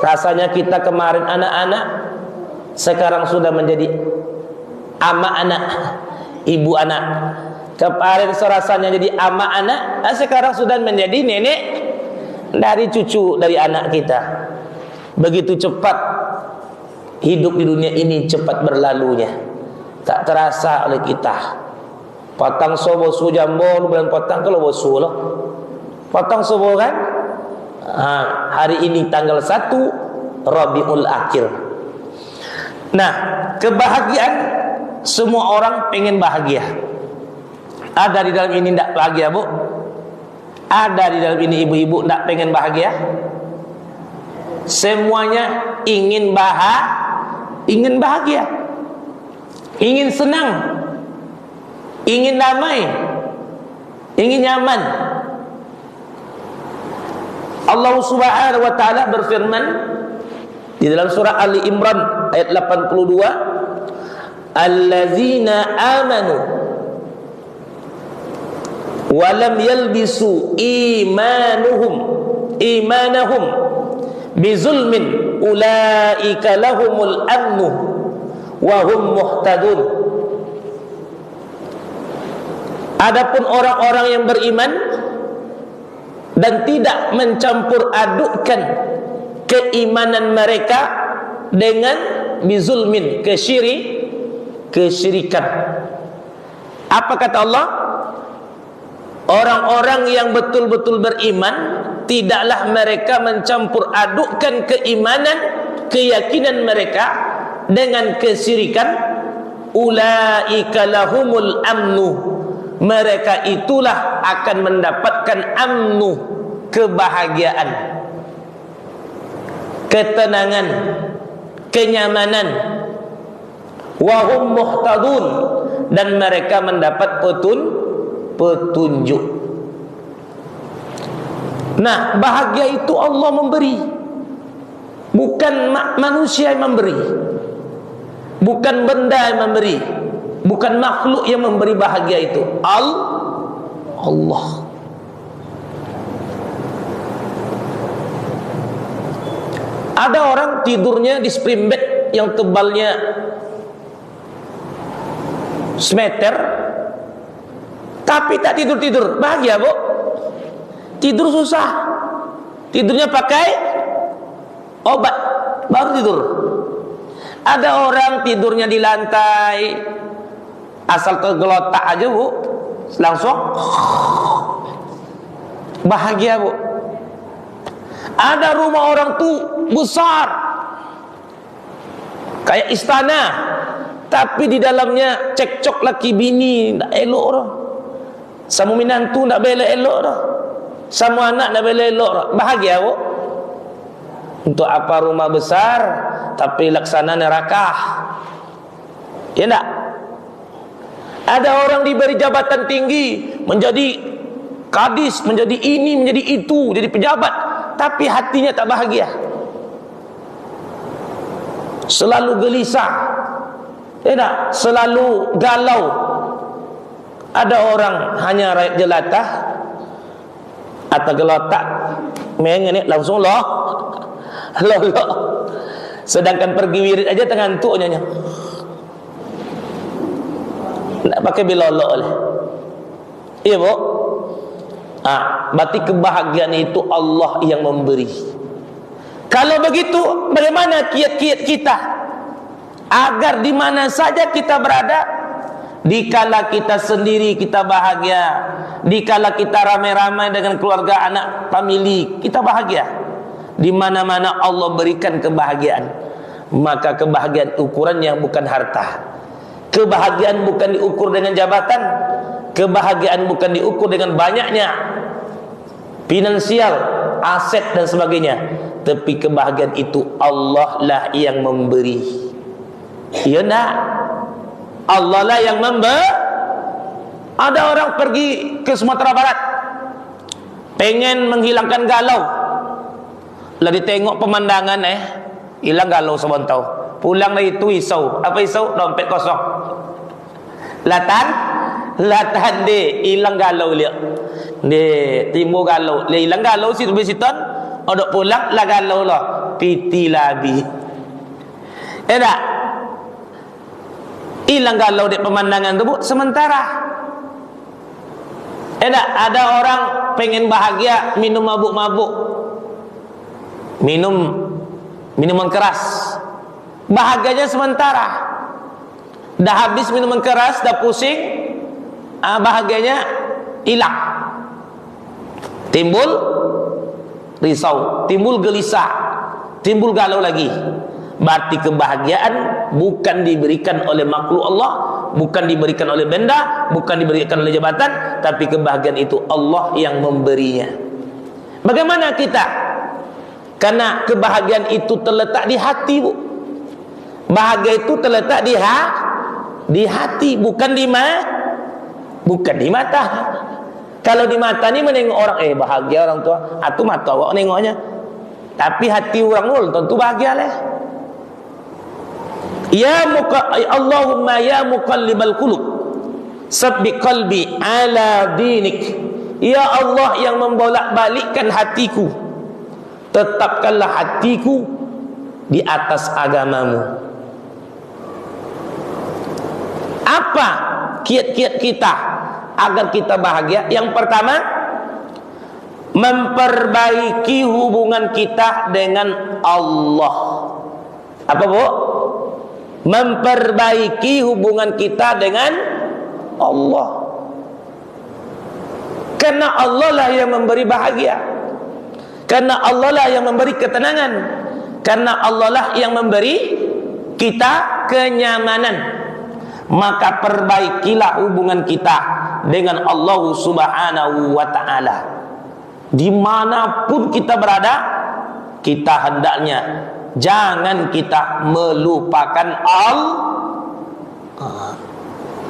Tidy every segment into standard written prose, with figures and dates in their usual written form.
Rasanya kita kemarin anak-anak, sekarang sudah menjadi ama anak, ibu anak. Kemarin rasanya jadi ama anak, sekarang sudah menjadi nenek dari cucu dari anak kita. Begitu cepat hidup di dunia ini, cepat berlalunya, tak terasa oleh kita. Potong sobo su jambo bulan potong kalau bosu loh. Potong sobo kan? Hari ini tanggal 1 Rabiul Akhir. Nah, kebahagiaan semua orang pengen bahagia. Ada di dalam ini tidak bahagia, Bu? Ada di dalam ini ibu-ibu tidak pengen bahagia? Semuanya ingin bahagia, ingin senang, ingin damai, ingin nyaman. Allah Subhanahu wa taala berfirman di dalam surah Ali Imran ayat 82, allazina amanu wa lam yalbisu imanahum bizulmin ulaika lahumul amnu wa hum muhtadun. Adapun orang-orang yang beriman dan tidak mencampur adukkan keimanan mereka dengan bizulmin, kesyirikan. Apa kata Allah? Orang-orang yang betul-betul beriman, tidaklah mereka mencampur adukkan keimanan, keyakinan mereka dengan kesyirikan. Ulaika lahumul amnu, mereka itulah akan mendapatkan amnu, kebahagiaan, ketenangan, kenyamanan. Wahum muhtadun, dan mereka mendapat petunjuk. Nah, bahagia itu Allah memberi, bukan manusia yang memberi, bukan benda yang memberi, bukan makhluk yang memberi bahagia itu. Allah. Ada orang tidurnya di spring bed yang tebalnya semeter, tapi tak tidur-tidur, bahagia, Bu? Tidur susah. Tidurnya pakai obat baru tidur. Ada orang tidurnya di lantai, asal tergeletak aja, Bu, langsung bahagia, Bu. Ada rumah orang tuh besar kayak istana, tapi di dalamnya cekcok laki bini, tak elok dah. Sama minantu tak bela elok dah. Sama anak tak bela elok dah. Bahagia, Bu? Untuk apa rumah besar tapi laksana neraka? Ya tak? Ada orang diberi jabatan tinggi, menjadi kadis, menjadi ini, menjadi itu, jadi pejabat, tapi hatinya tak bahagia. Selalu gelisah. Ya tak? Selalu galau. Ada orang hanya rakyat jelata atau gelatak, mengenai langsung loh. Sedangkan pergi wirid aja tengantuknya. Tak pakai bilolok oleh. Iya, Bu? Berarti kebahagiaan itu Allah yang memberi. Kalau begitu, bagaimana kiat-kiat kita agar di mana saja kita berada, dikala kita sendiri kita bahagia, dikala kita ramai-ramai dengan keluarga, anak, famili, kita bahagia. Di mana-mana Allah berikan kebahagiaan. Maka kebahagiaan ukurannya bukan harta. Kebahagiaan bukan diukur dengan jabatan. Kebahagiaan bukan diukur dengan banyaknya finansial, aset dan sebagainya. Tapi kebahagiaan itu Allah lah yang memberi. Ya nak? Allah lah yang memberi. Ada orang pergi ke Sumatera Barat, pengen menghilangkan galau. Lah ditengok pemandangan, hilang galau sebentar. Pulang dari itu isau. Apa isau? Dompet kosong. Latan deh, hilang galau dia. Deh, timbul galau. Dia hilang galau situ besiton, odok pulang lah galau lah. piti labi. Tak? Hilang galau di pemandangan tersebut sementara. Tak? Ada orang pengen bahagia minum mabuk-mabuk, minum minuman keras, bahagianya sementara. Dah habis minuman keras, dah pusing, bahagianya hilang. Timbul risau, timbul gelisah, timbul galau lagi. Berarti kebahagiaan bukan diberikan oleh makhluk Allah, bukan diberikan oleh benda, bukan diberikan oleh jabatan, tapi kebahagiaan itu Allah yang memberinya. Bagaimana kita? Karena kebahagiaan itu terletak di hati, Bu. Bahagia itu terletak di hati, bukan di mata. Kalau di mata ni menengok orang, bahagia orang tua, atau mata awak nengoknya. Tapi hati orang nul tentu bahagia lah. Allahumma ya muqallibal qulub, sabbit qalbi ala dinik. Ya Allah yang membolak-balikkan hatiku, tetapkanlah hatiku di atas agamamu. Apa kiat-kiat kita agar kita bahagia? Yang pertama, memperbaiki hubungan kita dengan Allah. Apa, Bu? Memperbaiki hubungan kita dengan Allah. Karena Allah lah yang memberi bahagia, karena Allah lah yang memberi ketenangan, karena Allah lah yang memberi kita kenyamanan. Maka perbaikilah hubungan kita dengan Allah Subhanahu wa ta'ala. Dimanapun kita berada, kita hendaknya jangan kita melupakan Allah.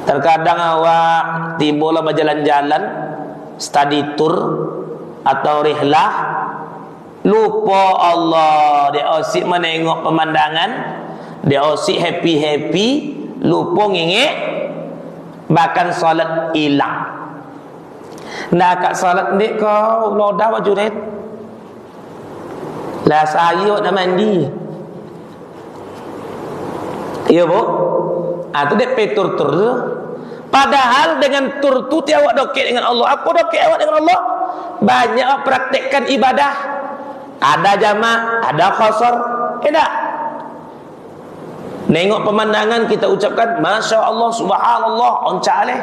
Terkadang awak timbullah berjalan-jalan, study tour atau rihlah, lupa Allah. Dia asyik menengok pemandangan, dia asyik happy-happy, lupa ngingik, bahkan solat hilang. Nak kat solat ni kau lodah baju red lah, sayuk dah mandi. Iya, Bu. Tu dek petur tur tu. Padahal dengan tur tu ti awak dokek dengan Allah. Apa dokek awak dengan Allah? Banyak awak praktekkan ibadah. Ada jamak, ada qasar. Tak? Nengok pemandangan kita ucapkan Masya Allah, Subhanallah, oncak alih.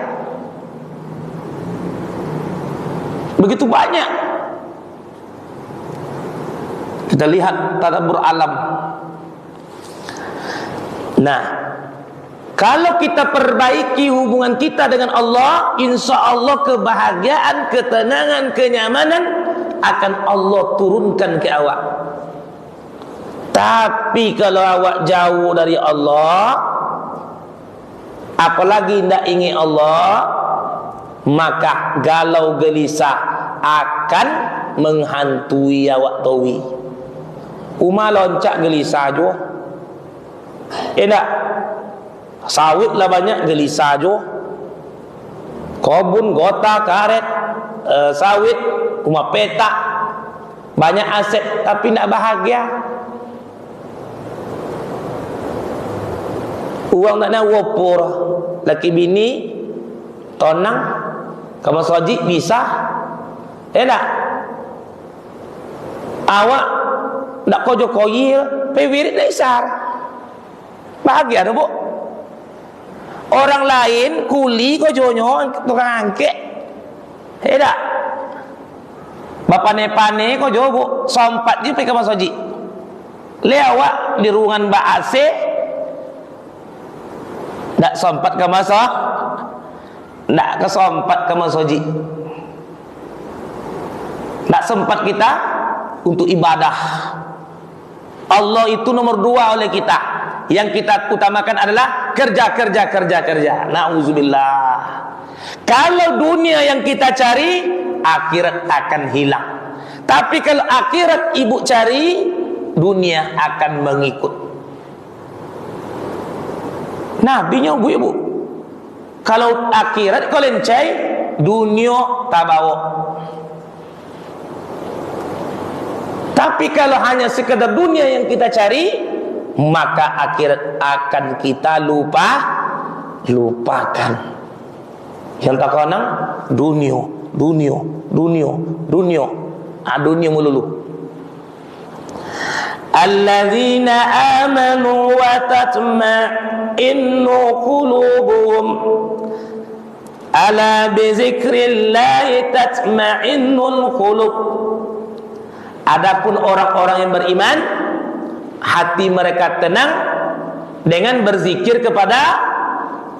Begitu banyak. Kita lihat tadabbur alam. Nah, kalau kita perbaiki hubungan kita dengan Allah, insya Allah kebahagiaan, ketenangan, kenyamanan akan Allah turunkan ke awak. Tapi kalau awak jauh dari Allah, apalagi tidak ingin Allah, maka galau gelisah akan menghantui awak tawi. Umar loncak gelisah jo. Tak? Sawit lah banyak gelisah jo. Kebun, gota, karet, sawit, rumah petak, banyak aset tapi tak bahagia. Uang tak nak wopor, laki bini tonang, kamu sojik bisa. Tak? Awak nak kojo koyil, pewirit nak isar. Bahagia tu, Bu. Orang lain kuli kojonyo tukang angkek. Tak? Bapane-pane kojo, Bu, sompat je pergi ke masjid. Lewat di ruangan Mbak AC, tak sompat ke masa, tak kesompat ke masjid. Tak sempat kita untuk ibadah. Allah itu nomor 2 oleh kita. Yang kita utamakan adalah kerja. Na'udzubillah. Kalau dunia yang kita cari, akhirat akan hilang. Tapi kalau akhirat ibu cari, dunia akan mengikut. Nabinya ibu. Kalau akhirat kau lencai, dunia tak bawa. Tapi kalau hanya sekedar dunia yang kita cari, maka akhirat akan kita lupakan. Yang tak kenang dunia melulu. Alladzina amanu wa tatma'innu qulubuhum ala bi zikrillahi tatma'innul qulub. Adapun orang-orang yang beriman, hati mereka tenang dengan berzikir kepada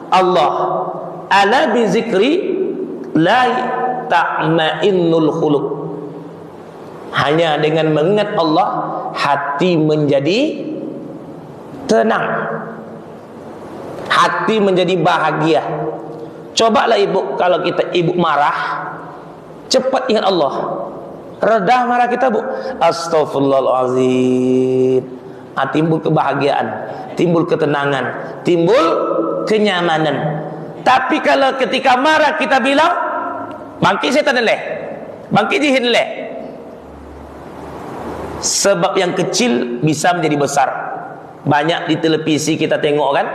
Allah. Ala bi zikrillahi tatma'innul qulub. Hanya dengan mengingat Allah, hati menjadi tenang, hati menjadi bahagia. Cobalah ibu, kalau ibu marah, cepat ingat Allah, redah marah kita, bu. Astaghfirullahaladzim. Timbul kebahagiaan, timbul ketenangan, timbul kenyamanan. Tapi kalau ketika marah kita bilang, bangkit setan leh, bangkit jin leh. Sebab yang kecil bisa menjadi besar. Banyak di televisi kita tengok kan,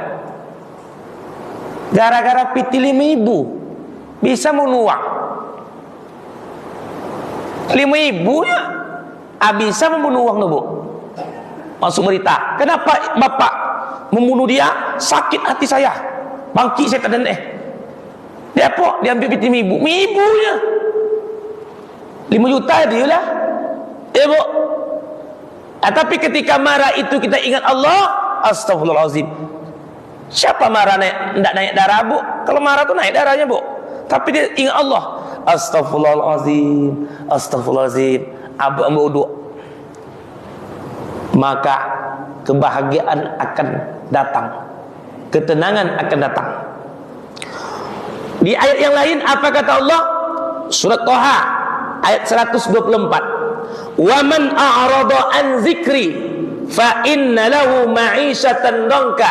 gara-gara piti 5.000 bisa menuang 5.000 ya, bisa membunuh uang, bu. Masuk berita, kenapa bapak membunuh dia? Sakit hati saya, bangkit saya dan dia apa? Dia ambil piti 5.000 ya, 5 juta dia lah, bu. Tapi ketika marah itu kita ingat Allah, astagfirullahaladzim. Siapa marah tidak naik darah, bu? Kalau marah tuh naik darahnya, bu. Tapi dia ingat Allah, astagfirullahaladzim, astagfirullahaladzim. Abu maka kebahagiaan akan datang, ketenangan akan datang. Di ayat yang lain apa kata Allah? Surat Thaha ayat 124. Wa man a'rada an zikri fa inna lahu ma'isyatan dhanka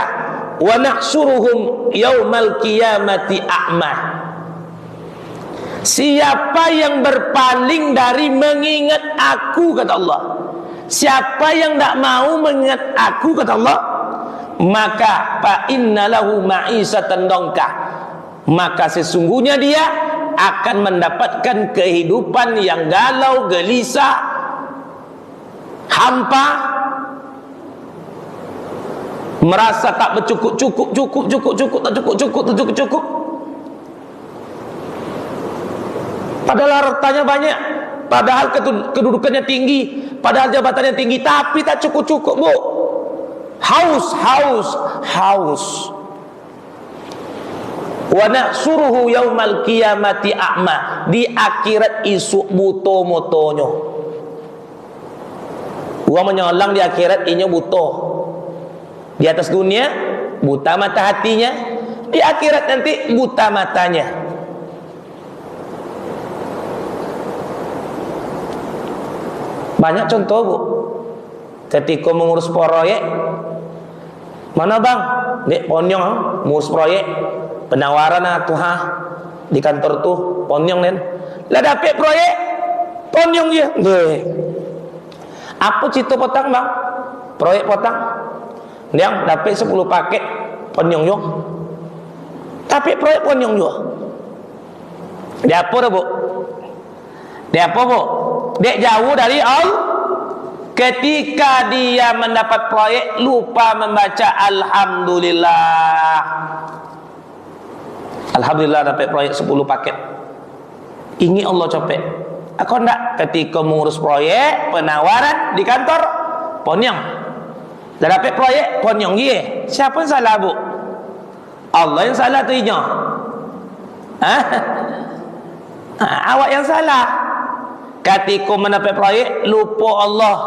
wa nahsyuruhum yaumal qiyamati a'ma. Siapa yang berpaling dari mengingat aku, kata Allah, siapa yang tak mau mengingat aku, kata Allah, maka fa inna lahu ma'isyatan dhanka, maka sesungguhnya dia akan mendapatkan kehidupan yang galau, gelisah, hampa, merasa tak bercukup, tak cukup. Padahal hartanya banyak, padahal kedudukannya tinggi, padahal jabatannya tinggi, tapi tak cukup, bu. Haus. Wa nahsuruhu yaumal qiyamati a'ma. Di akhirat isu buto motonyo. Gua menyolang di akhirat inyo buto. Di atas dunia buta mata hatinya, di akhirat nanti buta matanya. Banyak contoh, bu. Ketika mengurus proyek, mana bang? Dek ponyong mengurus proyek, penawaran di kantor tuh ponyong nen. Lah dapat proyek, ponyong dia. Apa cito potang bang? Proyek potang. Dia dapat 10 paket ponyong yo. Tapi proyek ponyong yo. Dia apa dah, bu? Dia apa, bu? Dia jauh dari Allah. Ketika dia mendapat proyek, lupa membaca alhamdulillah. Alhamdulillah dapat proyek 10 paket. Ini Allah capek. Aku enggak ketika mengurus proyek penawaran di kantor ponyong. Dah dapat proyek ponyong ye. Siapa yang salah, bu? Allah yang salah tu inyo. Awak yang salah. Ketika mendapat proyek lupa Allah.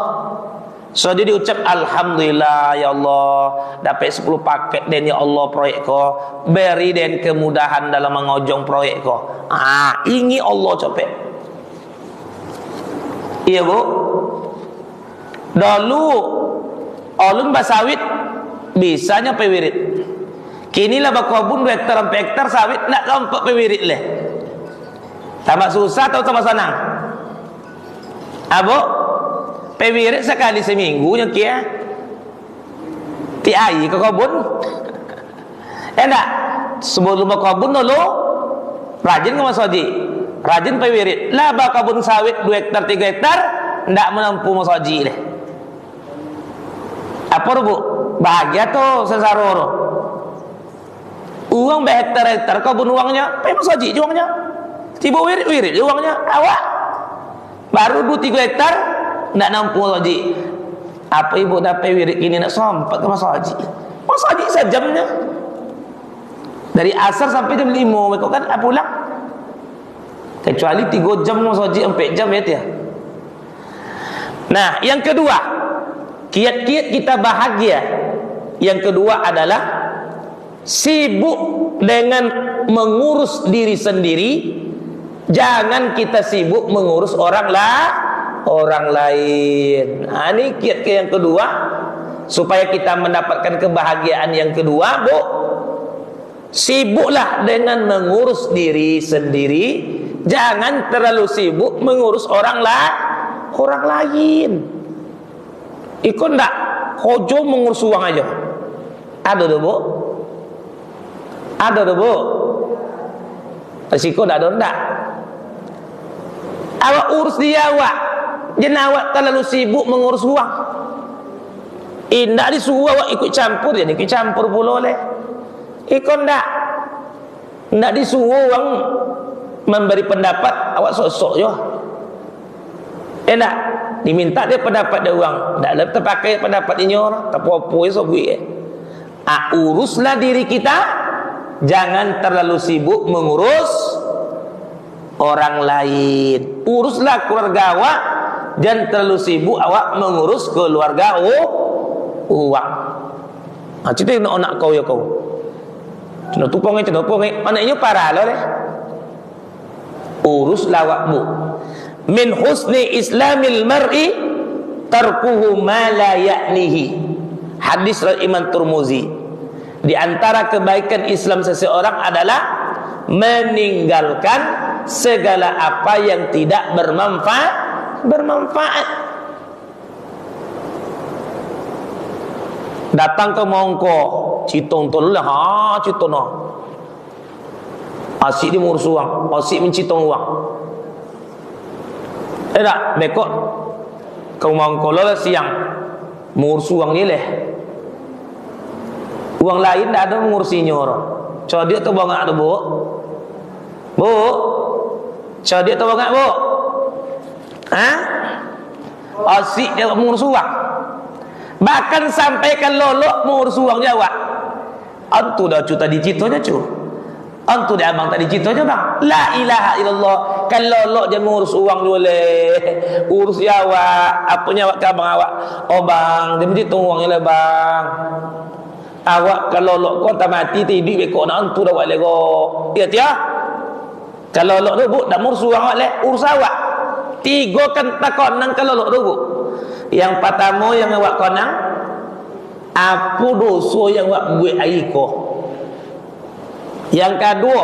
So dia diucap alhamdulillah ya Allah, dapat 10 paket dan ya Allah proyek ko, beri dan kemudahan dalam mengojong proyek ko. Ini Allah capek. Iya, bu. Dulu ulun basawit bisanya pewirit. Kini lah bakobun 2 hektar 4 hektar sawit nak tampak pewirit leh. Tambah susah atau tambah senang? Abu, Pewirit sekali seminggu nya kia. Ti ai ke kebun. Enggak. Sebelum ke kebun dulu rajin ke Mas Haji. Rajin pewirit. Lah ba kebun sawit 2 hektar 3 hektar ndak menampu Mas Haji deh. Apa Bu? Bahagia tuh sensaro. Uang hektar-hektar kebun uangnya, Mas Haji uangnya. Tiba wirit uangnya. Awak baru 2-3 hektar ndak nampu Mas Haji. Apa ibu dapat wirit ini nak sampai ke Mas Haji? Mas Haji sejamnya. Dari asar sampai jam 5 mereka kan pulang. Kecuali 3 jam Mas Haji 4 jam ya dia. Nah, yang kedua, kiat-kiat kita bahagia. Yang kedua adalah sibuk dengan mengurus diri sendiri. Jangan kita sibuk mengurus orang lain. Nah, ini kiat yang kedua supaya kita mendapatkan kebahagiaan yang kedua, Bu. Sibuklah dengan mengurus diri sendiri. Jangan terlalu sibuk mengurus orang lain. Ikut ndak kojo mengurus uang aja. Ada tuh Bu. Ada tuh Bu. Resiko ndak ada ndak. Awak urus dia awak. Jangan awak terlalu sibuk mengurus uang. Indak disuruh awak ikut campur, jadi ikut campur pula oleh. Ikut ndak disuruh orang memberi pendapat awak sok-sok je. Ndak diminta dia pendapat dia orang, ndak ada terpakai pendapat ini orang, tak apa-apa esok gue. Uruslah diri kita, jangan terlalu sibuk mengurus orang lain. Uruslah keluarga awak, jangan terlalu sibuk awak mengurus keluarga awak. Cerita anak kau ya kau. Cina tupongnya, anaknya parah loh leh. Uruslah awakmu. Min husni islamil mar'i tarkuhu ma la ya'nihi. Hadis Imam Tirmizi. Di antara kebaikan Islam seseorang adalah meninggalkan segala apa yang tidak bermanfaat. Datang ke Mongko, citong tolong lah, citong no. Asyik dia mengurus uang, asyik mencitong uang. Tak, bekok ke Mongko lah siang, mengurus uang ni leh. Uang lain tak ada mengurusinya orang. Coba dia tu bangak tu Bu. Bu, coba dia tu bangak Bu. Asyik dia mengurus uang. Bahkan sampaikan lolok mengurus uang Jawa. Antu dah cuta dicitonya cu. Antu dah abang tadi citonya bang. La ilaha illallah. Kan lolok je mengurus uang boleh. Urus Jawa. Apa nyawa ke abang awak? Oh bang, dia mesti tunggu uangnya lah bang. Awak kalau lolok kau tak mati tidur bekok nak antu dah buat lego. Ya tiap. Kalau lolok tu bu, dah mengurus uang awak leh. Urus awak. 3 kan takon nang kalau lolok tu bu. Yang pertama yang awak konang, apa dosa yang awak buat aiko. Yang kedua,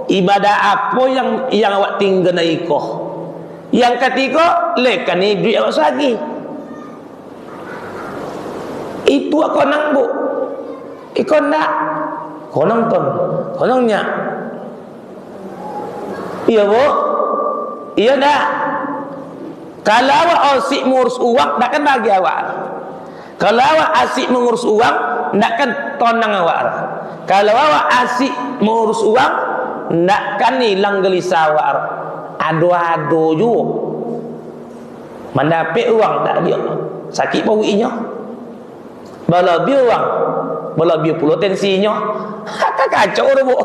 ibadah apa yang awak tinggal aiko. Yang ketiga, lekan ni duit awak lagi. Itu awak konang Bu. Ikon tak? Konang ton, konangnya. Iya Bu. Iya tak? Kalau awak asyik mengurus uang, takkan bagi awak. Kalau awak asyik mengurus uang, takkan tonang awak. Kalau awak asyik mengurus uang, takkan hilang gelisah awak. Ado-ado juga. Mendapat uang tak dia. Sakit bawinya. Bala biar uang, bala biar pula tensinya. Kacau tu Bu.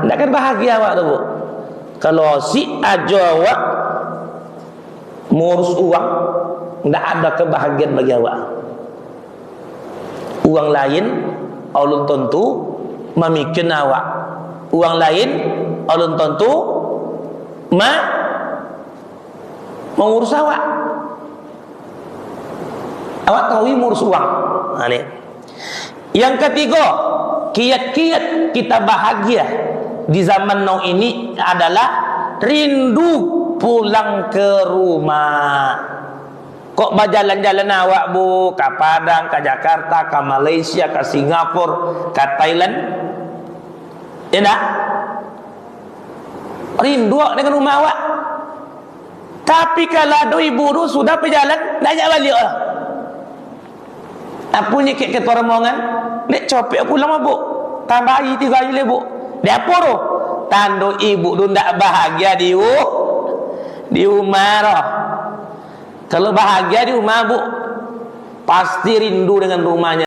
Takkan bahagia awak tu Bu. Kalau asyik aja awak mengurus uang, tidak ada kebahagiaan bagi awak. Uang lain Allah tentu memikirkan awak. Uang lain Allah tentu mengurus awak. Awak tahu mengurus uang. Ini. Yang ketiga, kiat-kiat kita bahagia di zaman now ini adalah rindu pulang ke rumah. Kok berjalan-jalan awak bu? Ke Padang, ke Jakarta, ke Malaysia, ke Singapura, ke Thailand? Ya tak? Rindu dengan rumah awak. Tapi kalau ada ibu tu sudah berjalan, dah ajak balik lah. Apa ni ke rombongan? Nek copek pulang bu. Tambah hari 3 hari le bu. Dia apa tu? Tanda ibu tu tak bahagia di rumah lah. Kalau bahagia di rumah bu, pasti rindu dengan rumahnya.